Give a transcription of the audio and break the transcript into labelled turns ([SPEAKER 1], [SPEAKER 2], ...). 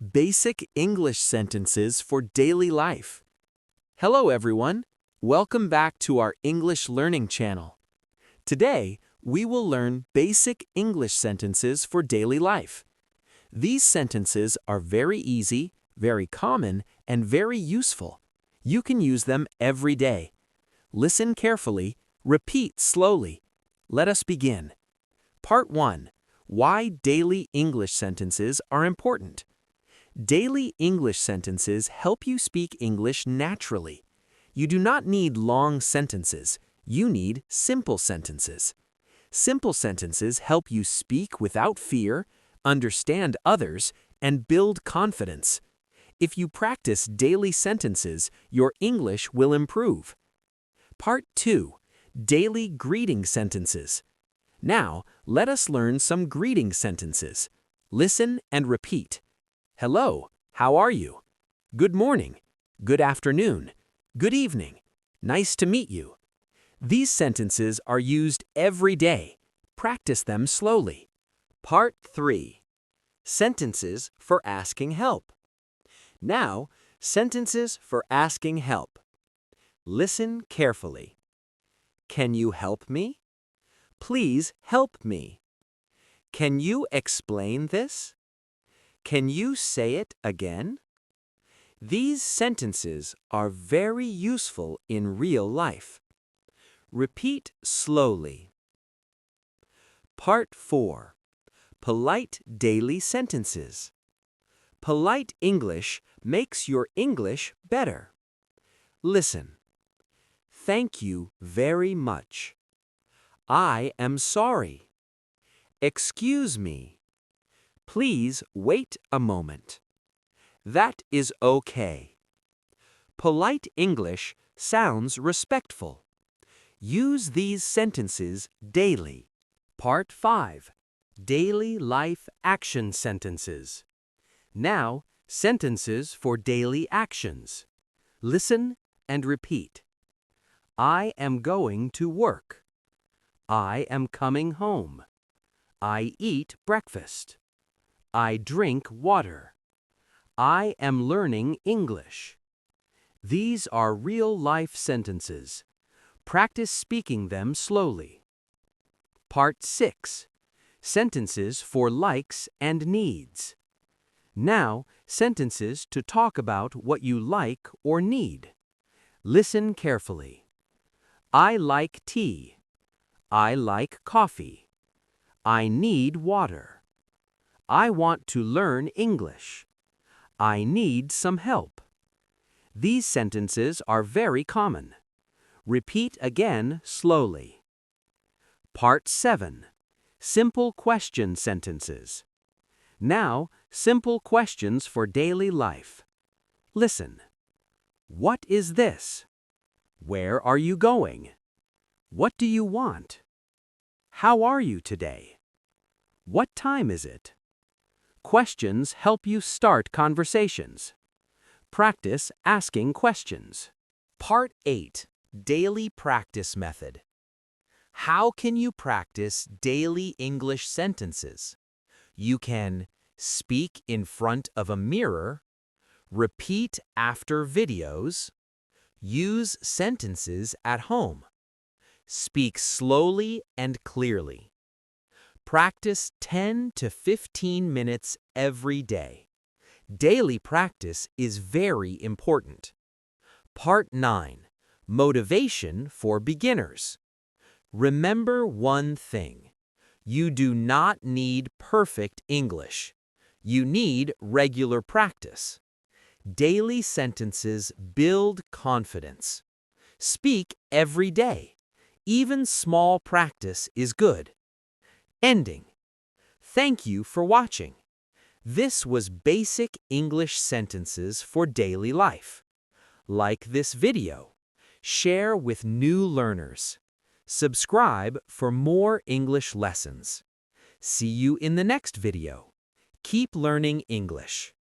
[SPEAKER 1] Basic English sentences for daily life. Hello everyone. Welcome back to our English learning channel. Today, we will learn basic English sentences for daily life. These sentences are very easy, very common, and very useful. You can use them every day. Listen carefully, repeat slowly. Let us begin. Part 1. Why daily English sentences are important. Daily English sentences help you speak English naturally. You do not need long sentences. You need simple sentences. Simple sentences help you speak without fear, understand others, and build confidence. If you practice daily sentences, your English will improve. Part 2. Daily greeting sentences. Now, let us learn some greeting sentences. Listen and repeat. Hello, how are you? Good morning. Good afternoon. Good evening. Nice to meet you. These sentences are used every day. Practice them slowly. Part 3. Sentences for asking help. Now, sentences for asking help. Listen carefully. Can you help me? Please help me. Can you explain this? Can you say it again? These sentences are very useful in real life. Repeat slowly. Part 4. Polite daily sentences. Polite English makes your English better. Listen. Thank you very much. I am sorry. Excuse me. Please wait a moment. That is okay. Polite English sounds respectful. Use these sentences daily. Part 5. Daily life action sentences. Now, sentences for daily actions. Listen and repeat. I am going to work. I am coming home. I eat breakfast. I drink water. I am learning English. These are real-life sentences. Practice speaking them slowly. Part 6. Sentences for likes and needs. Now, sentences to talk about what you like or need. Listen carefully. I like tea. I like coffee. I need water. I want to learn English. I need some help. These sentences are very common. Repeat again slowly. Part 7. Simple question sentences. Now, simple questions for daily life. Listen. What is this? Where are you going? What do you want? How are you today? What time is it? Questions help you start conversations. Practice asking questions. Part 8. Daily practice method. How can you practice daily English sentences? You can speak in front of a mirror, repeat after videos, use sentences at home, speak slowly and clearly. Practice 10 to 15 minutes every day. Daily practice is very important. Part 9. Motivation for beginners. Remember one thing. You do not need perfect English. You need regular practice. Daily sentences build confidence. Speak every day. Even small practice is good. Ending. Thank you for watching. This was Basic English Sentences for Daily Life. Like this video. Share with new learners. Subscribe for more English lessons. See you in the next video. Keep learning English.